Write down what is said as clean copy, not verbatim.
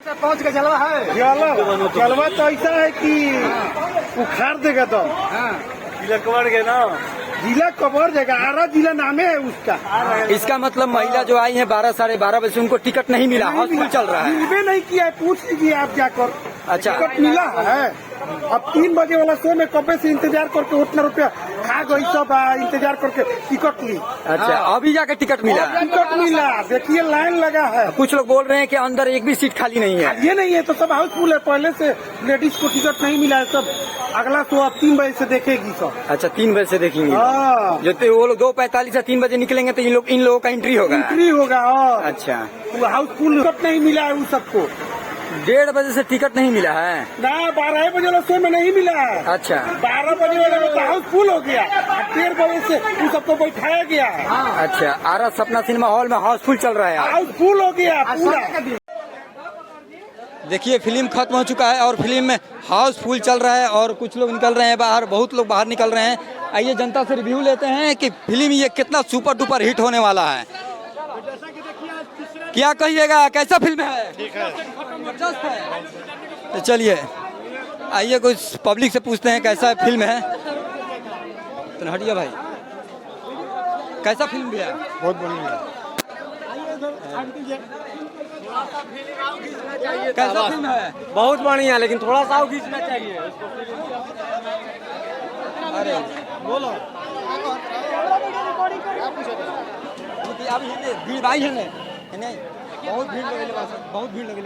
पहुंच के जलवा है। जलवा तो ऐसा है कि उखाड़ देगा तो जिला कवर गए ना, जिला कवर जाएगा। आरा जिला नामे है उसका। इसका मतलब महिला जो आई है 12 साढ़े 12 बजे से उनको टिकट नहीं मिला, हाउसफुल चल रहा है। मिलबे नहीं किया है, पूछ लीजिए आप जाकर। अच्छा। टिकट मिला है। अब 3 बजे वाला शो में कब से इंतजार करके उतना रुपया खा गई सब इंतजार करके टिकट ली। अच्छा, अभी जाके टिकट मिला। टिकट मिला, देखिए लाइन लगा है। कुछ लोग बोल रहे हैं कि अंदर एक भी सीट खाली नहीं है। ये नहीं है तो सब हाउसफुल है। पहले से लेडीज को टिकट नहीं मिला है। सब अगला शो अब 3 बजे से देखेगी सब। अच्छा, 3 बजे से देखेंगे। हाँ, जो तो वो लोग 2:45 से 3 बजे निकलेंगे तो इन लोगों का एंट्री होगा। एंट्री होगा। और अच्छा, हाउसफुल टिकट नहीं मिला है उन सबको। 1:30 बजे से टिकट नहीं मिला है ना, 12 बजे वाला शो में नहीं मिला है। अच्छा 12 बजे वाला में तो हाउसफुल हो गया। 1:30 बजे से उन सबको बैठाया गया है। अच्छा, आरा सपना सिनेमा हॉल में हाउसफुल चल रहा है। हाउसफुल हो गया पूरा। देखिए, फिल्म खत्म हो चुका है और फिल्म में हाउसफुल चल रहा है और कुछ लोग निकल रहे हैं बाहर, बहुत लोग बाहर निकल रहे हैं। आइए जनता से रिव्यू लेते हैं कि फिल्म ये कितना सुपर डुपर हिट होने वाला है। क्या कहिएगा, कैसा फिल्म है? ठीक है, जबरदस्त है। तो चलिए आइए कुछ पब्लिक से पूछते हैं कैसा फिल्म है। तो हटिया भाई, कैसा फिल्म भी है? बहुत बढ़िया। कैसा फिल्म है? बहुत बढ़िया, लेकिन थोड़ा सा खींचना चाहिए। अरे बोलो, भीड़ भाई है नहीं, बहुत भीड़ लगे, बहुत भीड़ लगे।